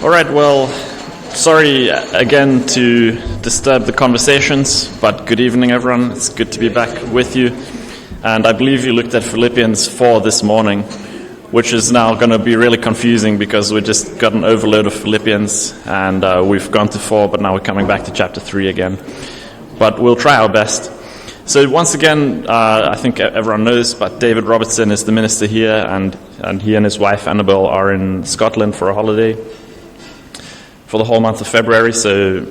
All right, well, sorry again to disturb the conversations, but good evening, everyone. It's good to be back with you. And I believe you looked at Philippians 4 this morning, which is now going to be really confusing because we just got an overload of Philippians, and we've gone to 4, but now we're coming back to chapter 3 again. But we'll try our best. So once again, I think everyone knows, but David Robertson is the minister here, and he and his wife Annabelle are in Scotland for a holiday for the whole month of February. So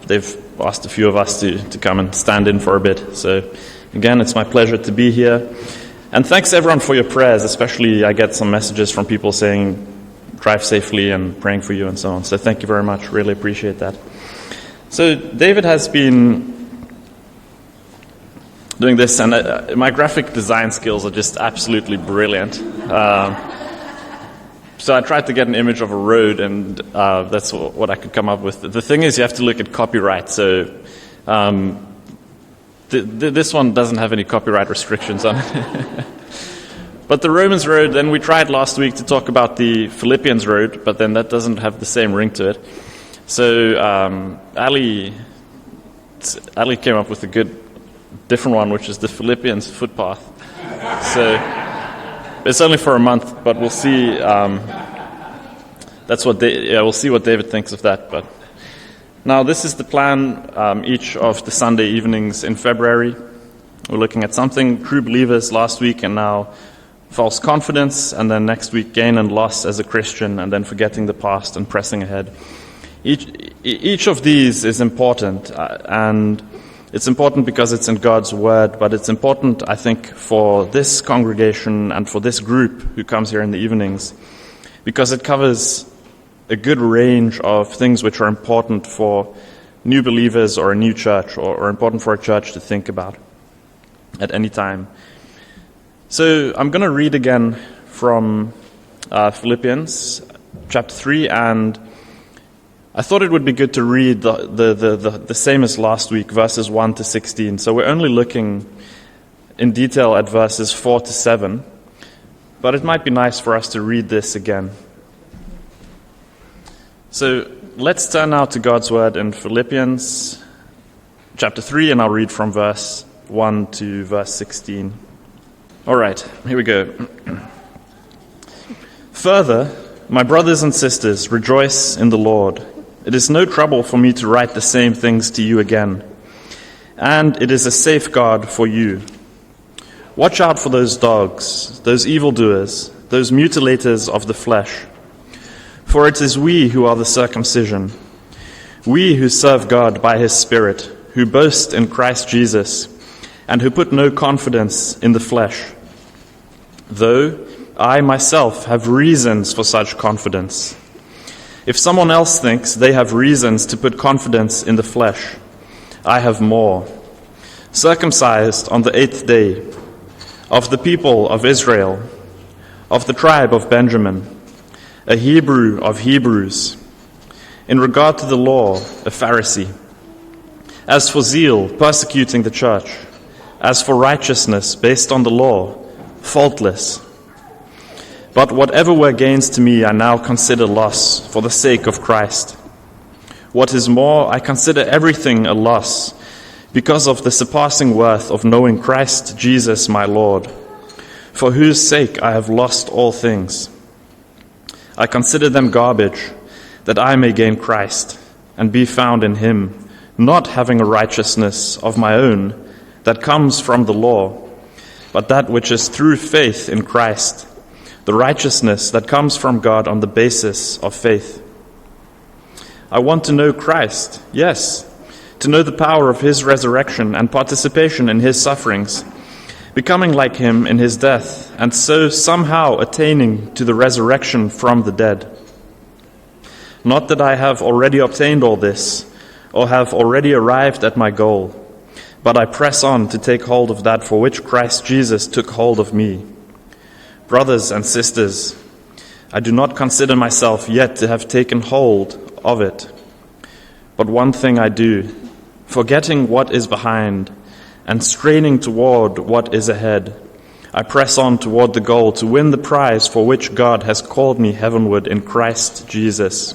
they've asked a few of us to come and stand in for a bit. So again, it's my pleasure to be here. And thanks everyone for your prayers, especially I get some messages from people saying drive safely and praying for you and so on. So thank you very much, really appreciate that. So David has been doing this, and my graphic design skills are just absolutely brilliant. So I tried to get an image of a road, and that's what I could come up with. The thing is, you have to look at copyright. So this one doesn't have any copyright restrictions on it. But the Romans road, then we tried last week to talk about the Philippians road, but then that doesn't have the same ring to it. So Ali came up with a different one, which is the Philippians footpath. So it's only for a month, but we'll see. We'll see what David thinks of that. But now this is the plan. Each of the Sunday evenings in February, we're looking at something: true believers last week, and now false confidence, and then next week gain and loss as a Christian, and then forgetting the past and pressing ahead. Each of these is important, and it's important because it's in God's Word, but it's important, I think, for this congregation and for this group who comes here in the evenings, because it covers a good range of things which are important for new believers or a new church, or important for a church to think about at any time. So I'm going to read again from Philippians chapter 3, and I thought it would be good to read the same as last week, verses 1 to 16. So we're only looking in detail at verses 4 to 7, but it might be nice for us to read this again. So let's turn now to God's Word in Philippians chapter 3, and I'll read from verse 1 to verse 16. All right, here we go. Further, my brothers and sisters, rejoice in the Lord. It is no trouble for me to write the same things to you again, and it is a safeguard for you. Watch out for those dogs, those evildoers, those mutilators of the flesh. For it is we who are the circumcision, we who serve God by His Spirit, who boast in Christ Jesus, and who put no confidence in the flesh. Though I myself have reasons for such confidence. If someone else thinks they have reasons to put confidence in the flesh, I have more. Circumcised on the 8th day, of the people of Israel, of the tribe of Benjamin, a Hebrew of Hebrews, in regard to the law, a Pharisee. As for zeal, persecuting the church. As for righteousness, based on the law, faultless. But whatever were gains to me, I now consider loss for the sake of Christ. What is more, I consider everything a loss because of the surpassing worth of knowing Christ Jesus my Lord, for whose sake I have lost all things. I consider them garbage, that I may gain Christ and be found in Him, not having a righteousness of my own that comes from the law, but that which is through faith in Christ, the righteousness that comes from God on the basis of faith. I want to know Christ, yes, to know the power of His resurrection and participation in His sufferings, becoming like Him in His death, and so somehow attaining to the resurrection from the dead. Not that I have already obtained all this, or have already arrived at my goal, but I press on to take hold of that for which Christ Jesus took hold of me. Brothers and sisters, I do not consider myself yet to have taken hold of it. But one thing I do, forgetting what is behind and straining toward what is ahead, I press on toward the goal to win the prize for which God has called me heavenward in Christ Jesus.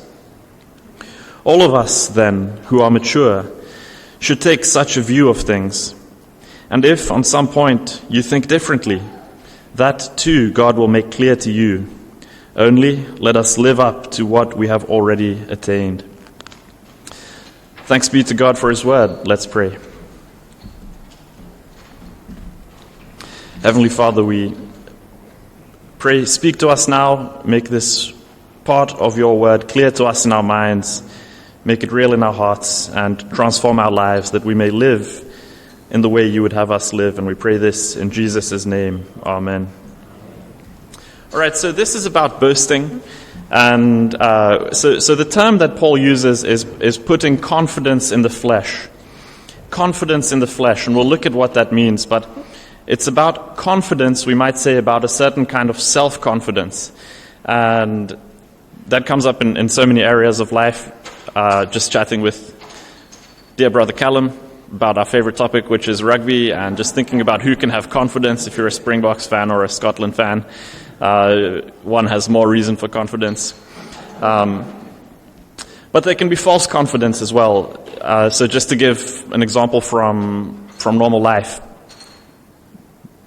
All of us, then, who are mature, should take such a view of things. And if, on some point, you think differently, that, too, God will make clear to you. Only let us live up to what we have already attained. Thanks be to God for His word. Let's pray. Heavenly Father, we pray, speak to us now, make this part of your word clear to us in our minds, make it real in our hearts, and transform our lives that we may live in the way you would have us live. And we pray this in Jesus' name. Amen. All right, so this is about boasting. And so the term that Paul uses is putting confidence in the flesh. Confidence in the flesh. And we'll look at what that means. But it's about confidence, we might say, about a certain kind of self-confidence. And that comes up in so many areas of life. Just chatting with dear brother Callum about our favorite topic, which is rugby, and just thinking about who can have confidence. If you're a Springboks fan or a Scotland fan, one has more reason for confidence. But there can be false confidence as well. So just to give an example from normal life,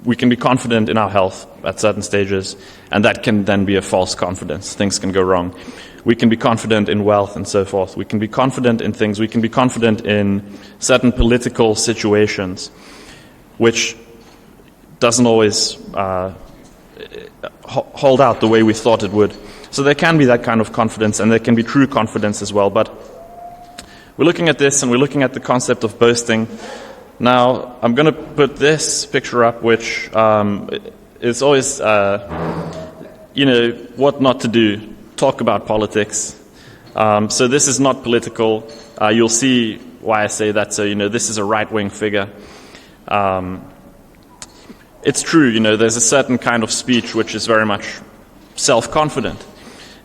we can be confident in our health at certain stages, and that can then be a false confidence. Things can go wrong. We can be confident in wealth and so forth. We can be confident in things. We can be confident in certain political situations, which doesn't always hold out the way we thought it would. So there can be that kind of confidence, and there can be true confidence as well. But we're looking at this, and we're looking at the concept of boasting. Now, I'm going to put this picture up, which is always, what not to do. Talk about politics. So this is not political. You'll see why I say that. So, this is a right-wing figure. It's true, there's a certain kind of speech which is very much self-confident.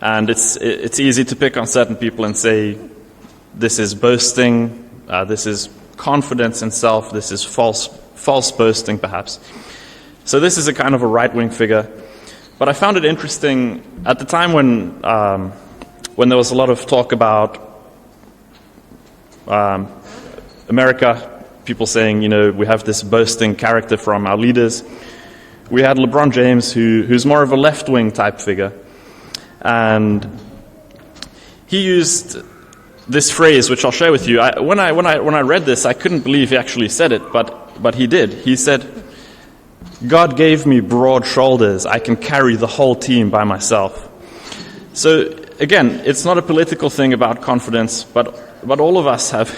And it's easy to pick on certain people and say, this is boasting, this is confidence in self, this is false boasting, perhaps. So this is a kind of a right-wing figure. But I found it interesting at the time when there was a lot of talk about America, people saying, we have this boasting character from our leaders. We had LeBron James, who's more of a left-wing type figure. And he used this phrase, which I'll share with you. When I read this, I couldn't believe he actually said it, but he did. He said, God gave me broad shoulders. I can carry the whole team by myself. So again, it's not a political thing about confidence, but all of us have.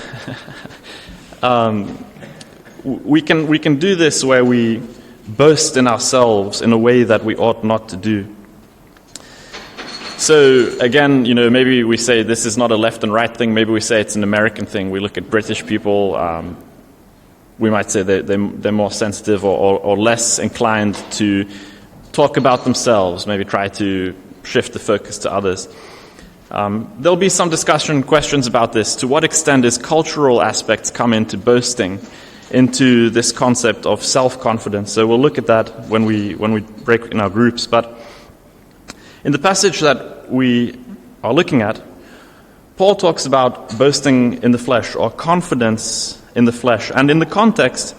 We can do this where we boast in ourselves in a way that we ought not to do. So again, maybe we say this is not a left and right thing. Maybe we say it's an American thing. We look at British people. We might say they're more sensitive or less inclined to talk about themselves, maybe try to shift the focus to others. There'll be some discussion, questions about this. To what extent does cultural aspects come into boasting, into this concept of self-confidence? So we'll look at that when we break in our groups. But in the passage that we are looking at, Paul talks about boasting in the flesh, or confidence in the flesh. And in the context,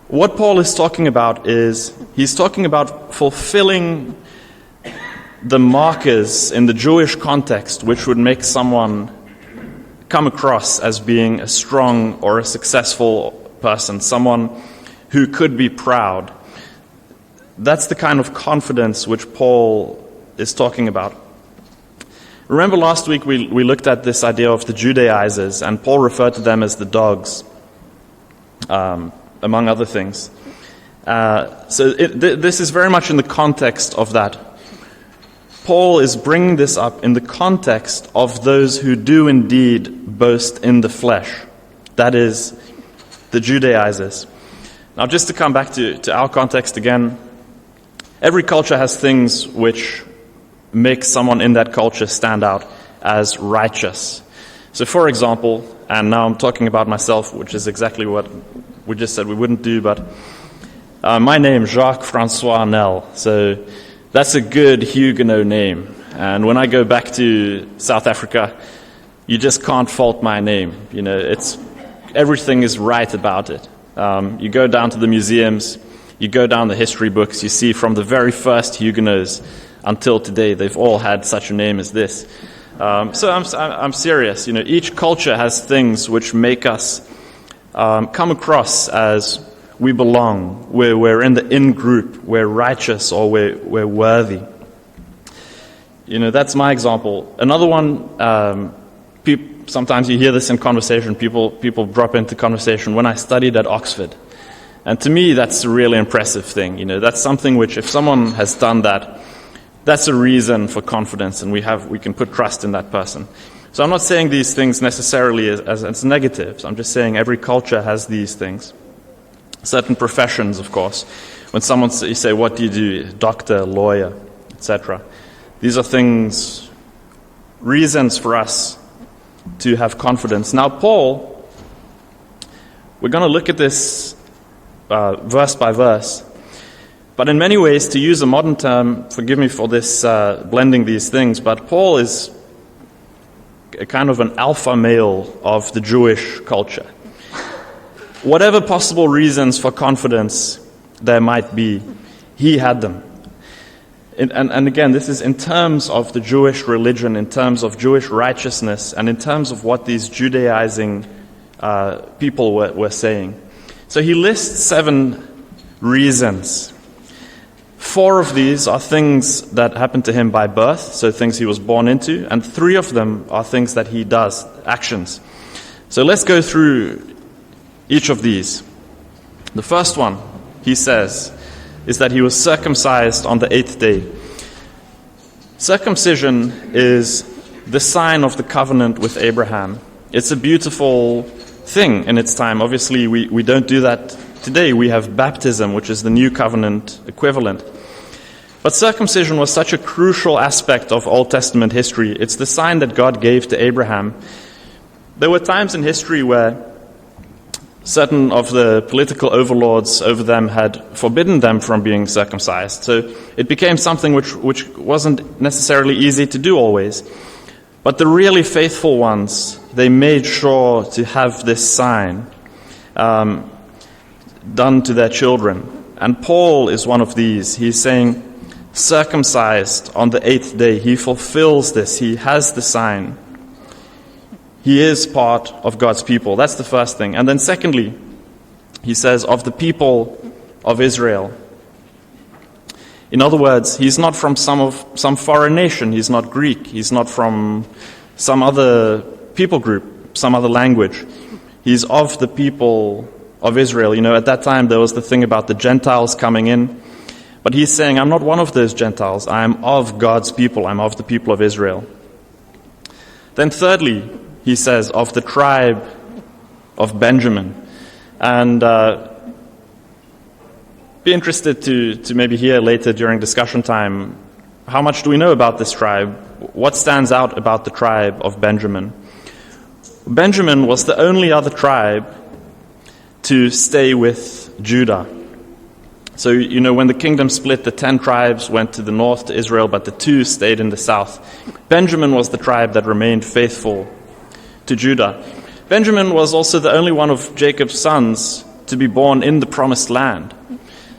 what Paul is talking about is, he's talking about fulfilling the markers in the Jewish context which would make someone come across as being a strong or a successful person, someone who could be proud. That's the kind of confidence which Paul is talking about. Remember last week we looked at this idea of the Judaizers, and Paul referred to them as the dogs, among other things. This is very much in the context of that. Paul is bringing this up in the context of those who do indeed boast in the flesh. That is, the Judaizers. Now, just to come back to our context again, every culture has things which make someone in that culture stand out as righteous. So, for example, and now I'm talking about myself, which is exactly what we just said we wouldn't do, but my name, Jacques Francois Nel. So that's a good Huguenot name. And when I go back to South Africa, you just can't fault my name. Everything is right about it. You go down to the museums, you go down the history books, you see from the very first Huguenots until today, they've all had such a name as this. So I'm serious. Each culture has things which make us come across as we belong, we're in the in group, we're righteous, or we're worthy. That's my example. Another one, sometimes you hear this in conversation, people drop into conversation, when I studied at Oxford. And to me, that's a really impressive thing. That's something which, if someone has done that, that's a reason for confidence, and we can put trust in that person. So I'm not saying these things necessarily as negatives. I'm just saying every culture has these things. Certain professions, of course. When you say, what do you do? Doctor, lawyer, etc. These are reasons for us to have confidence. Now, Paul, we're going to look at this verse by verse. But in many ways, to use a modern term, forgive me for this blending these things, but Paul is a kind of an alpha male of the Jewish culture. Whatever possible reasons for confidence there might be, he had them. And again, this is in terms of the Jewish religion, in terms of Jewish righteousness, and in terms of what these Judaizing people were saying. So he lists 7 reasons. 4 of these are things that happened to him by birth, so things he was born into, and 3 of them are things that he does, actions. So let's go through each of these. The first one, he says, is that he was circumcised on the 8th day. Circumcision is the sign of the covenant with Abraham. It's a beautiful thing in its time. Obviously, we don't do that today. We have baptism, which is the new covenant equivalent. But circumcision was such a crucial aspect of Old Testament history. It's the sign that God gave to Abraham. There were times in history where certain of the political overlords over them had forbidden them from being circumcised. So it became something which wasn't necessarily easy to do always. But the really faithful ones, they made sure to have this sign done to their children. And Paul is one of these. He's saying, circumcised on the 8th day. He fulfills this. He has the sign. He is part of God's people. That's the first thing. And then secondly, he says, of the people of Israel. In other words, he's not from some foreign nation. He's not Greek. He's not from some other people group, some other language. He's of the people of Israel. At that time there was the thing about the Gentiles coming in. But he's saying, I'm not one of those Gentiles. I am of God's people. I'm of the people of Israel. Then thirdly, he says, of the tribe of Benjamin. And be interested to maybe hear later during discussion time, how much do we know about this tribe? What stands out about the tribe of Benjamin? Benjamin was the only other tribe to stay with Judah. So, when the kingdom split, the 10 tribes went to the north to Israel, but the 2 stayed in the south. Benjamin was the tribe that remained faithful to Judah. Benjamin was also the only one of Jacob's sons to be born in the promised land.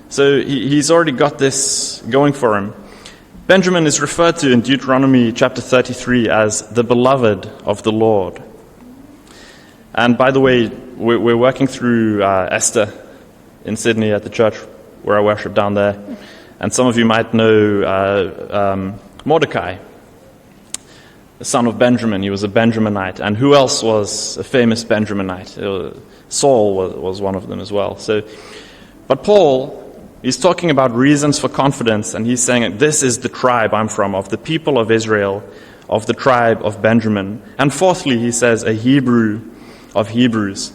So he's already got this going for him. Benjamin is referred to in Deuteronomy chapter 33 as the beloved of the Lord. And by the way, we're working through Esther in Sydney at the church where I worship down there. And some of you might know Mordecai, the son of Benjamin. He was a Benjaminite. And who else was a famous Benjaminite? Saul was one of them as well. But Paul, he's talking about reasons for confidence, and he's saying, this is the tribe I'm from, of the people of Israel, of the tribe of Benjamin. And fourthly, he says, a Hebrew of Hebrews.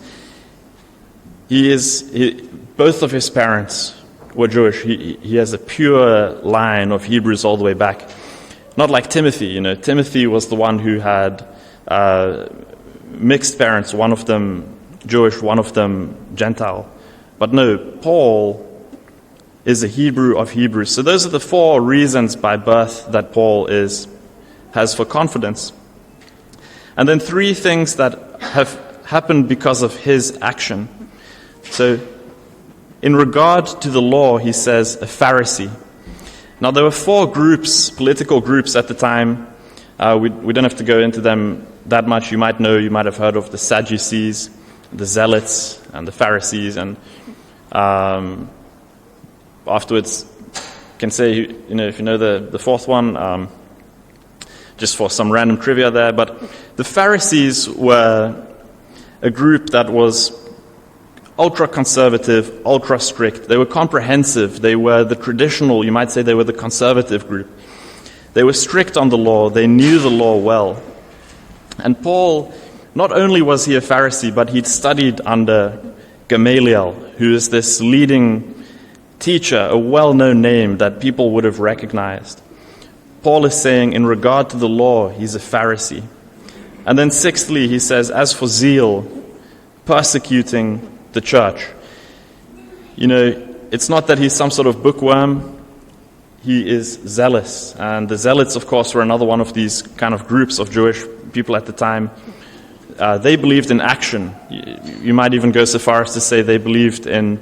Both of his parents were Jewish. He has a pure line of Hebrews all the way back. Not like Timothy. Timothy was the one who had mixed parents, one of them Jewish, one of them Gentile. But no, Paul is a Hebrew of Hebrews. So those are the 4 reasons by birth that Paul has for confidence. And then 3 things that have happened because of his action. So, in regard to the law, he says, a Pharisee. Now, there were 4 groups, political groups at the time. We don't have to go into them that much. You might have heard of the Sadducees, the Zealots, and the Pharisees. And afterwards, you can say, if you know the 4th one, just for some random trivia there. But the Pharisees were a group that was ultra-conservative, ultra-strict. They were comprehensive. They were the traditional, you might say they were the conservative group. They were strict on the law. They knew the law well. And Paul, not only was he a Pharisee, but he'd studied under Gamaliel, who is this leading teacher, a well-known name that people would have recognized. Paul is saying, in regard to the law, he's a Pharisee. And then 6thly, he says, as for zeal, persecuting the church. It's not that he's some sort of bookworm. He is zealous. And the Zealots, of course, were another one of these kind of groups of Jewish people at the time. They believed in action. You might even go so far as to say they believed in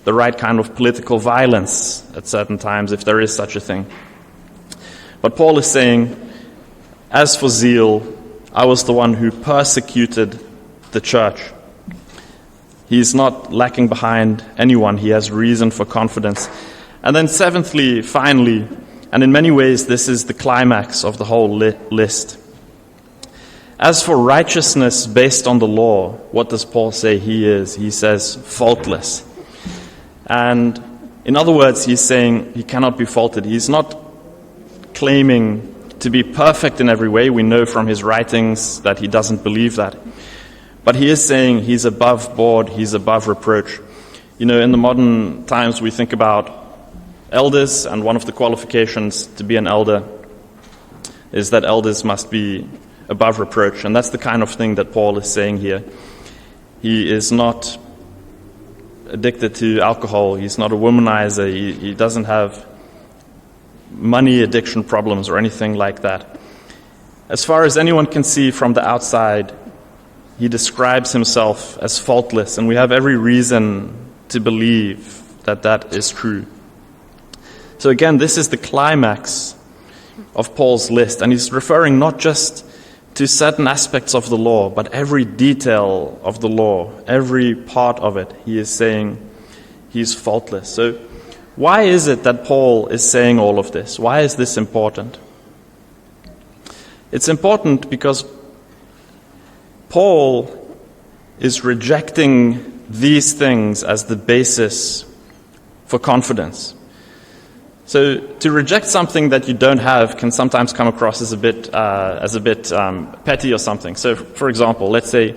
the right kind of political violence at certain times, if there is such a thing. But Paul is saying, as for zeal, I was the one who persecuted the church. He's not lacking behind anyone. He has reason for confidence. And then 7thly, finally, and in many ways this is the climax of the whole list. As for righteousness based on the law, what does Paul say he is? He says faultless. And in other words, he's saying he cannot be faulted. He's not claiming to be perfect in every way. We know from his writings that he doesn't believe that. But he is saying he's above board, he's above reproach. In the modern times we think about elders, and one of the qualifications to be an elder is that elders must be above reproach. And that's the kind of thing that Paul is saying here. He is not addicted to alcohol. He's not a womanizer. He doesn't have money addiction problems or anything like that. As far as anyone can see from the outside, he describes himself as faultless, and we have every reason to believe that that is true. So again, this is the climax of Paul's list, and he's referring not just to certain aspects of the law, but every detail of the law, every part of it, he is saying he's faultless. So why is it that Paul is saying all of this? Why is this important? It's important because Paul is rejecting these things as the basis for confidence. So to reject something that you don't have can sometimes come across as a bit petty or something. So, for example, let's say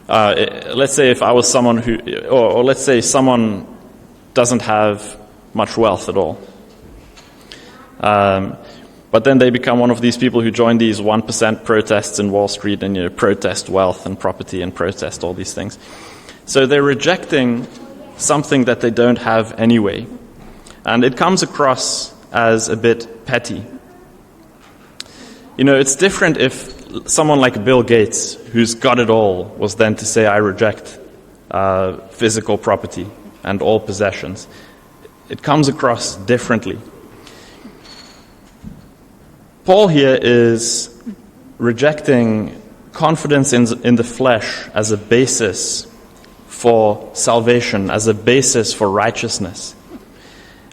if I was someone who, or let's say someone doesn't have much wealth at all, but then they become one of these people who join these 1% protests in Wall Street and protest wealth and property and protest all these things. So they're rejecting something that they don't have anyway. And it comes across as a bit petty. It's different if someone like Bill Gates, who's got it all, was then to say, I reject physical property and all possessions. It comes across differently. Paul here is rejecting confidence in the flesh as a basis for salvation, as a basis for righteousness.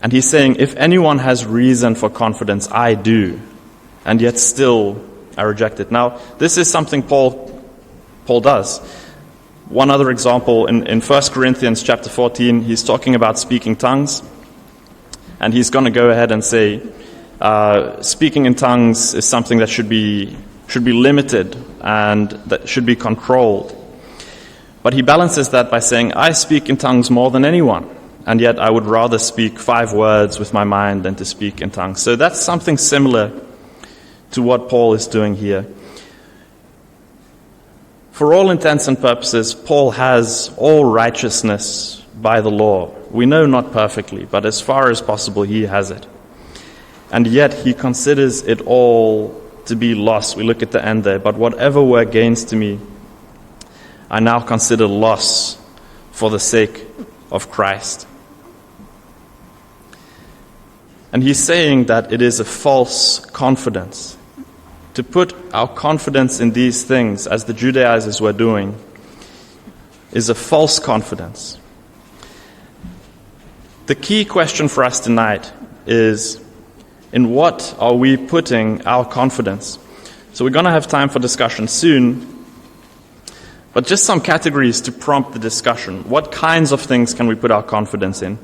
And he's saying, if anyone has reason for confidence, I do, and yet still I reject it. Now, this is something Paul does. One other example, in 1 Corinthians chapter 14, he's talking about speaking tongues, and he's going to go ahead and say, speaking in tongues is something that should be limited and that should be controlled. But he balances that by saying, I speak in tongues more than anyone, and yet I would rather speak 5 words with my mind than to speak in tongues. So that's something similar to what Paul is doing here. For all intents and purposes, Paul has all righteousness by the law. We know not perfectly, but as far as possible he has it. And yet he considers it all to be loss. We look at the end there. But whatever were gains to me, I now consider loss for the sake of Christ. And he's saying that it is a false confidence. To put our confidence in these things, as the Judaizers were doing, is a false confidence. The key question for us tonight is, in what are we putting our confidence? So we're going to have time for discussion soon, but just some categories to prompt the discussion. What kinds of things can we put our confidence in?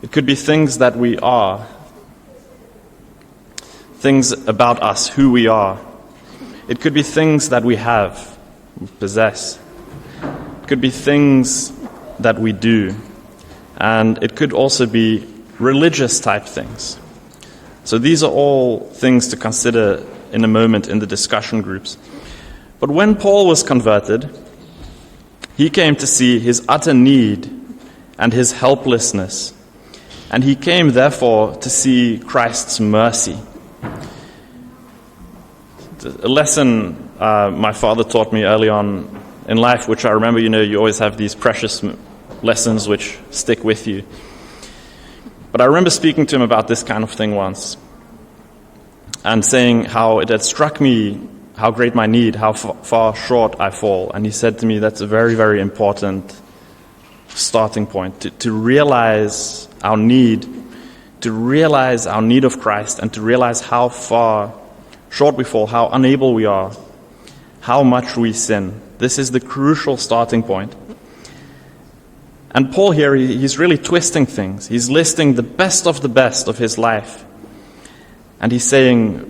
It could be things that we are, things about us, who we are. It could be things that we have, possess. It could be things that we do. And it could also be religious type things. So these are all things to consider in a moment in the discussion groups. But when Paul was converted, he came to see his utter need and his helplessness. And he came, therefore, to see Christ's mercy. A lesson my father taught me early on in life, which I remember, you always have these precious lessons which stick with you. But I remember speaking to him about this kind of thing once and saying how it had struck me how great my need, how far short I fall. And he said to me, that's a very, very important starting point, to realize our need, of Christ, and to realize how far short we fall, how unable we are, how much we sin. This is the crucial starting point. And Paul here, he's really twisting things. He's listing the best of his life. And he's saying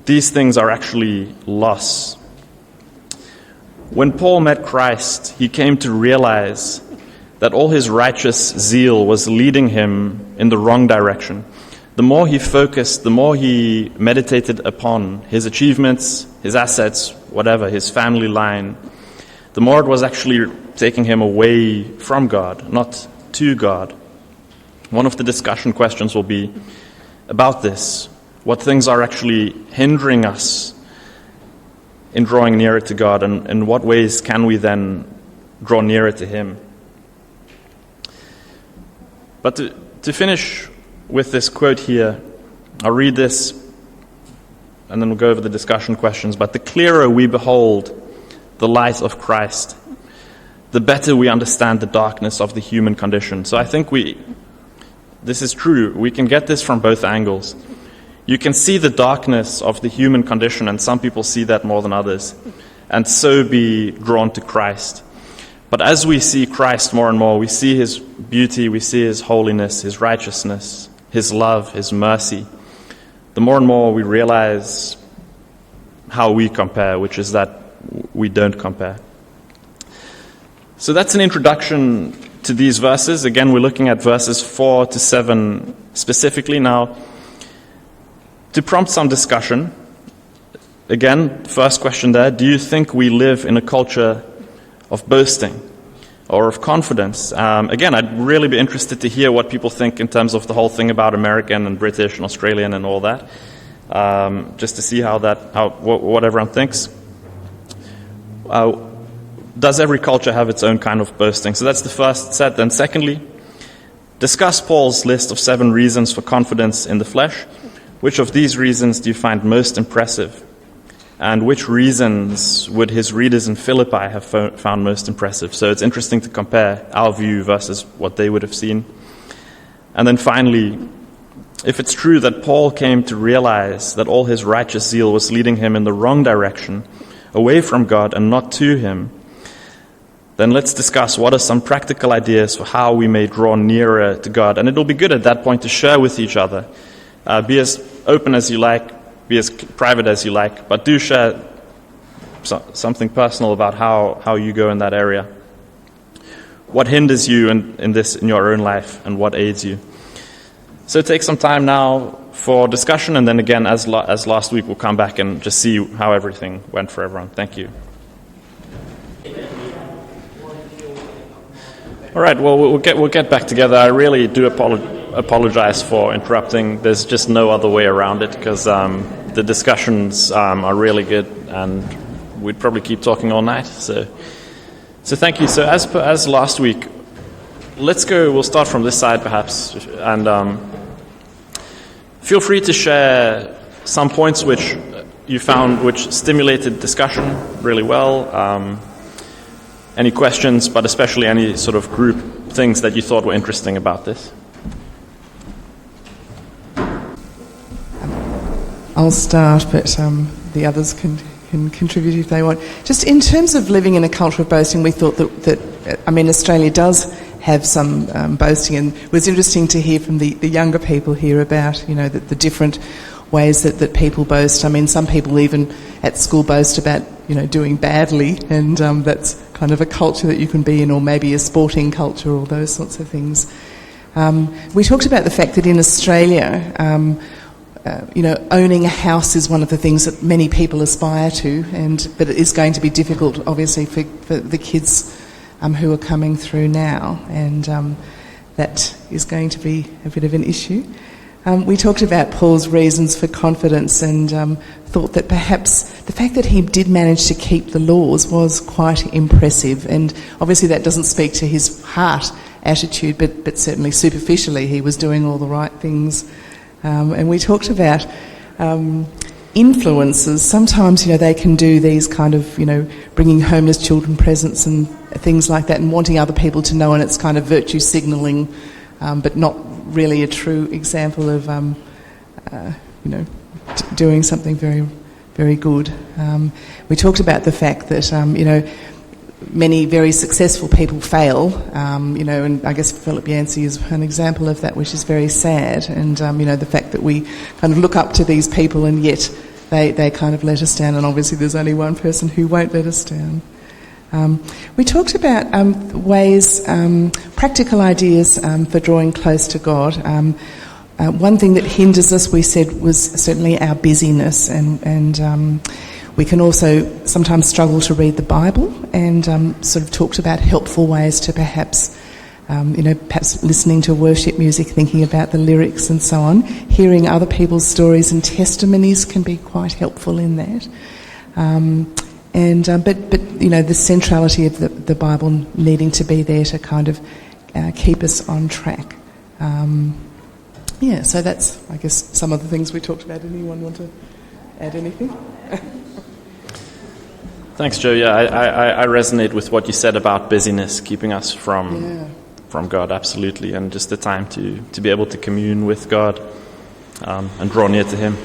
these things are actually loss. When Paul met Christ, he came to realize that all his righteous zeal was leading him in the wrong direction. The more he focused, the more he meditated upon his achievements, his assets, whatever, his family line, the more it was actually taking him away from God, not to God. One of the discussion questions will be about this. What things are actually hindering us in drawing nearer to God, and in what ways can we then draw nearer to Him? But to finish with this quote here, I'll read this and then we'll go over the discussion questions. But the clearer we behold the light of Christ, the better we understand the darkness of the human condition. So I think this is true. We can get this from both angles. You can see the darkness of the human condition, and some people see that more than others, and so be drawn to Christ. But as we see Christ more and more, we see His beauty, we see His holiness, His righteousness, His love, His mercy. The more and more we realize how we compare, which is that we don't compare. So that's an introduction to these verses. Again, we're looking at verses 4 to 7 specifically. Now, to prompt some discussion, again, first question there, do you think we live in a culture of boasting or of confidence? Again, I'd really be interested to hear what people think in terms of the whole thing about American and British and Australian and all that, just to see what everyone thinks. Does every culture have its own kind of boasting? So that's the first set. Then secondly, discuss Paul's list of 7 reasons for confidence in the flesh. Which of these reasons do you find most impressive? And which reasons would his readers in Philippi have found most impressive? So it's interesting to compare our view versus what they would have seen. And then finally, if it's true that Paul came to realize that all his righteous zeal was leading him in the wrong direction, away from God and not to Him, then let's discuss what are some practical ideas for how we may draw nearer to God. And it'll be good at that point to share with each other. Be as open as you like, be as private as you like, but do share something personal about how you go in that area. What hinders you in your own life, and what aids you? So take some time now for discussion, and then again, as last week, we'll come back and just see how everything went for everyone. Thank you. All right. Well, we'll get back together. I really do apologize for interrupting. There's just no other way around it because the discussions are really good, and we'd probably keep talking all night. So thank you. So as last week, we'll start from this side perhaps, and feel free to share some points which you found which stimulated discussion really well. Any questions, but especially any sort of group things that you thought were interesting about this. I'll start, but the others can contribute if they want. Just in terms of living in a culture of boasting, we thought that Australia does have some boasting, and it was interesting to hear from the younger people here about, the different ways that people boast. I mean, some people even at school boast about, doing badly, and that's kind of a culture that you can be in, or maybe a sporting culture, or those sorts of things. We talked about the fact that in Australia, owning a house is one of the things that many people aspire to, but it is going to be difficult, obviously, for the kids who are coming through now, and that is going to be a bit of an issue. We talked about Paul's reasons for confidence, and thought that perhaps the fact that he did manage to keep the laws was quite impressive, and obviously that doesn't speak to his heart attitude, but certainly superficially he was doing all the right things. And we talked about influences. Sometimes, they can do these kind of, bringing homeless children presents and things like that, and wanting other people to know, and it's kind of virtue signalling, but not really a true example of, doing something very, very good. We talked about the fact that, many very successful people fail, and I guess Philip Yancey is an example of that, which is very sad. And, the fact that we kind of look up to these people and yet they kind of let us down, and obviously there's only one person who won't let us down. We talked about ways, practical ideas for drawing close to God. One thing that hinders us, we said, was certainly our busyness, and we can also sometimes struggle to read the Bible, and sort of talked about helpful ways to perhaps listening to worship music, thinking about the lyrics and so on. Hearing other people's stories and testimonies can be quite helpful in that. But the centrality of the Bible needing to be there to kind of keep us on track. So that's, I guess, some of the things we talked about. Anyone want to add anything? Thanks, Joe. Yeah, I resonate with what you said about busyness keeping us from God, absolutely, and just the time to be able to commune with God and draw near to Him.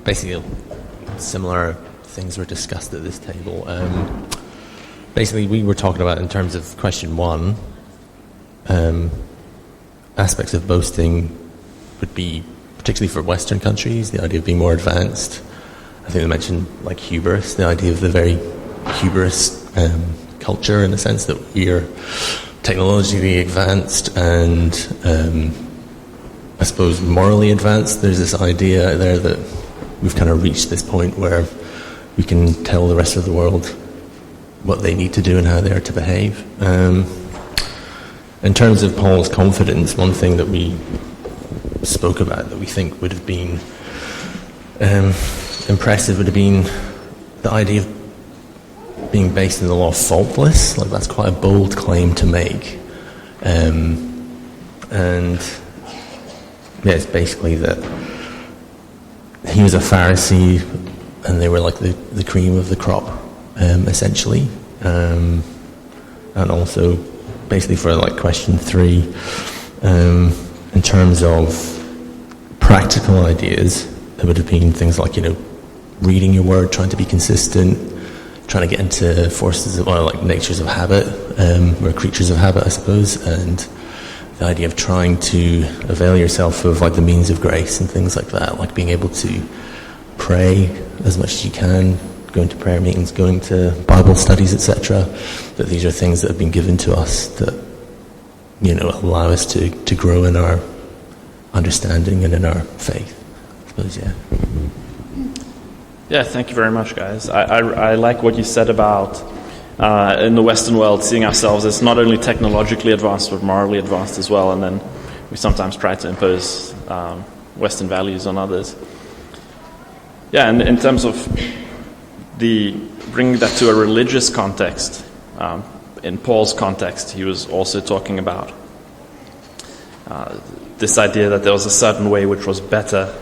Basically similar things were discussed at this table. Basically, we were talking about, in terms of question 1, aspects of boasting would be, particularly for Western countries, the idea of being more advanced. I think they mentioned like hubris, the idea of the very hubris culture, in the sense that we are technologically advanced and I suppose morally advanced. There's this idea there that we've kind of reached this point where we can tell the rest of the world what they need to do and how they are to behave. In terms of Paul's confidence, one thing that we spoke about that we think would have been impressive would have been the idea of being based in the law faultless. Like, that's quite a bold claim to make. It's basically that he was a Pharisee and they were like the cream of the crop, essentially. And also, basically for like question 3, in terms of practical ideas, there would have been things like, reading your word, trying to be consistent, trying to get into forces of, natures of habit. We're creatures of habit, I suppose, and the idea of trying to avail yourself of like the means of grace and things like that, like being able to pray as much as you can, going to prayer meetings, going to Bible studies, etc. That these are things that have been given to us that, allow us to grow in our understanding and in our faith, I suppose. Yeah, thank you very much, guys. I like what you said about in the Western world, seeing ourselves as not only technologically advanced but morally advanced as well, and then we sometimes try to impose Western values on others. Yeah, and in terms of bringing that to a religious context, in Paul's context, he was also talking about this idea that there was a certain way which was better,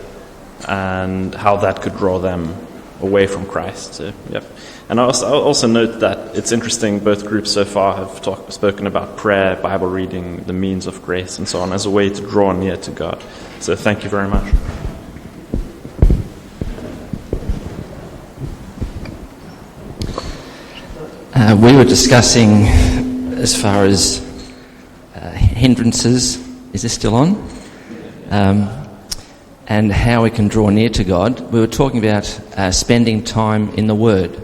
and how that could draw them away from Christ. So, yep. And I also note that it's interesting, both groups so far have spoken about prayer, Bible reading, the means of grace, and so on, as a way to draw near to God. So thank you very much. We were discussing as far as hindrances, is this still on? And how we can draw near to God. We were talking about spending time in the Word.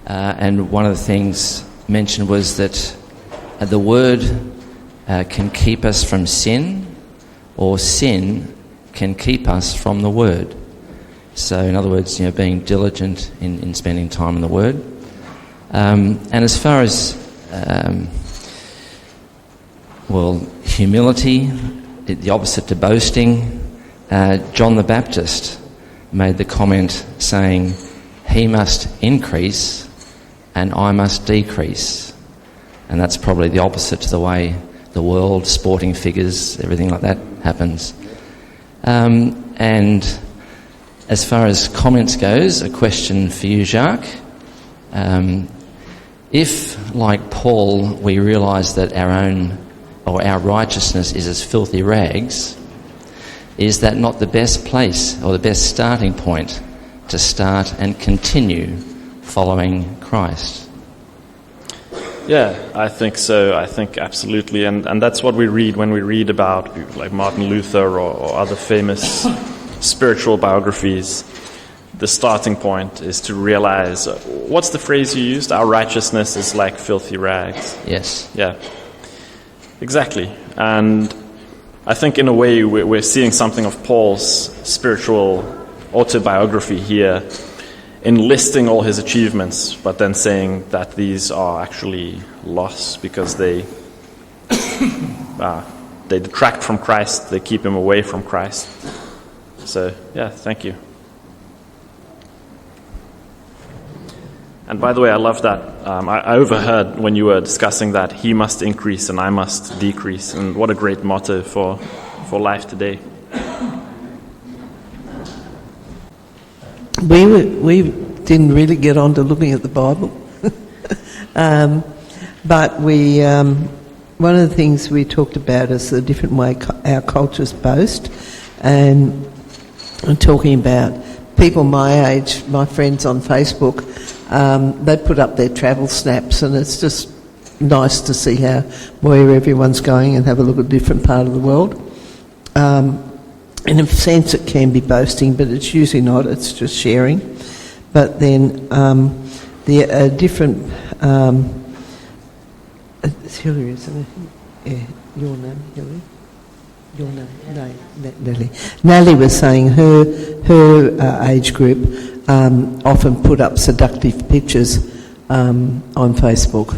And one of the things mentioned was that the Word can keep us from sin, or sin can keep us from the Word. So in other words, being diligent in spending time in the Word. And as far as, humility, the opposite to boasting, John the Baptist made the comment saying, "He must increase and I must decrease." And that's probably the opposite to the way the world, sporting figures, everything like that happens. And as far as comments goes, a question for you, Jacques. If, like Paul, we realise that our righteousness is as filthy rags, is that not the best place or the best starting point to start and continue following Christ? Yeah, I think so. I think absolutely. And that's what we read when we read about people like Martin Luther or other famous spiritual biographies. The starting point is to realize, what's the phrase you used? Our righteousness is like filthy rags. Yes. Yeah, exactly. And I think in a way we're seeing something of Paul's spiritual autobiography here, in listing all his achievements, but then saying that these are actually loss because they detract from Christ, they keep him away from Christ. So, yeah, thank you. And by the way, I love that. I overheard when you were discussing that he must increase and I must decrease. And what a great motto for life today. We didn't really get on to looking at the Bible. But one of the things we talked about is the different way our cultures boast. And I'm talking about people my age, my friends on Facebook, they put up their travel snaps, and it's just nice to see where everyone's going and have a look at a different part of the world. In a sense it can be boasting, but it's usually not, it's just sharing. But then the different... it's Hilary, isn't it? Yeah, your name, Hilary? Your name? No, Nellie. Nellie was saying her age group often put up seductive pictures on Facebook,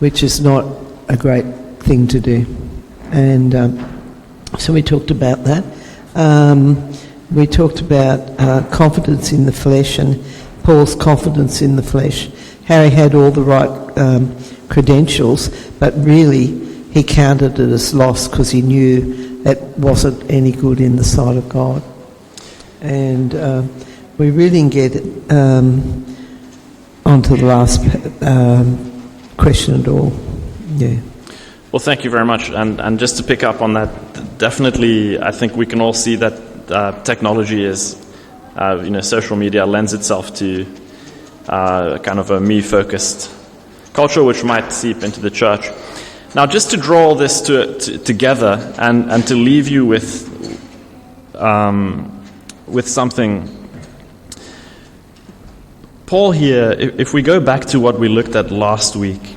which is not a great thing to do. And so we talked about that. We talked about confidence in the flesh and Paul's confidence in the flesh. Harry had all the right credentials, but really he counted it as loss because he knew that wasn't any good in the sight of God. And we really didn't get onto the last question at all. Yeah. Well, thank you very much. And just to pick up on that, definitely I think we can all see that technology is, social media lends itself to kind of a me-focused culture which might seep into the church. Now, just to draw all this together and to leave you with something, Paul here, if we go back to what we looked at last week,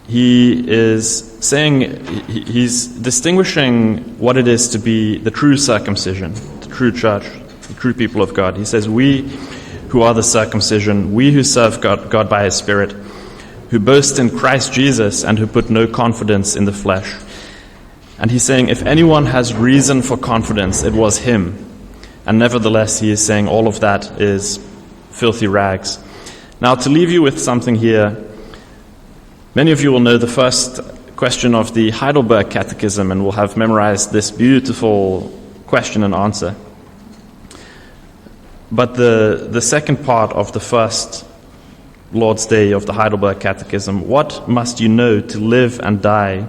he is saying, he's distinguishing what it is to be the true circumcision, the true church, the true people of God. He says, we who are the circumcision, we who serve God by His Spirit, who boast in Christ Jesus and who put no confidence in the flesh. And he's saying if anyone has reason for confidence, it was him. And nevertheless, he is saying all of that is filthy rags. Now, to leave you with something here, many of you will know the first question of the Heidelberg Catechism and will have memorized this beautiful question and answer. But the second part of the first Lord's Day of the Heidelberg Catechism, what must you know to live and die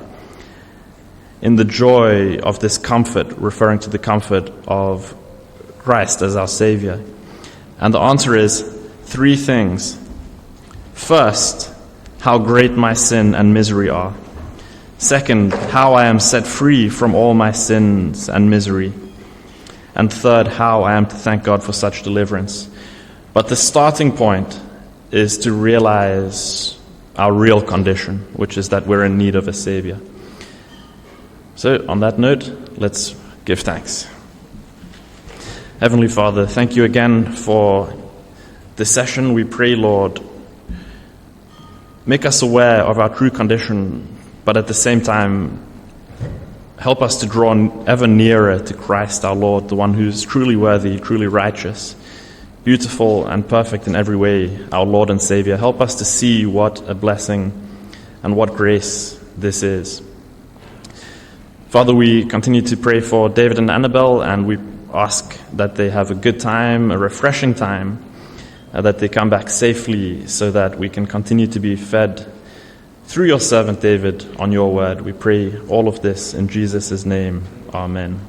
in the joy of this comfort, referring to the comfort of Christ as our Savior? And the answer is 3 things. First, how great my sin and misery are. Second, how I am set free from all my sins and misery. And third, how I am to thank God for such deliverance. But the starting point is to realize our real condition, which is that we're in need of a Savior. So, on that note, let's give thanks. Heavenly Father, thank you again for this session. We pray, Lord, make us aware of our true condition, but at the same time, help us to draw ever nearer to Christ our Lord, the one who's truly worthy, truly righteous, beautiful and perfect in every way, our Lord and Savior. Help us to see what a blessing and what grace this is. Father, we continue to pray for David and Annabelle, and we ask that they have a good time, a refreshing time, that they come back safely so that we can continue to be fed through your servant David on your word. We pray all of this in Jesus' name. Amen.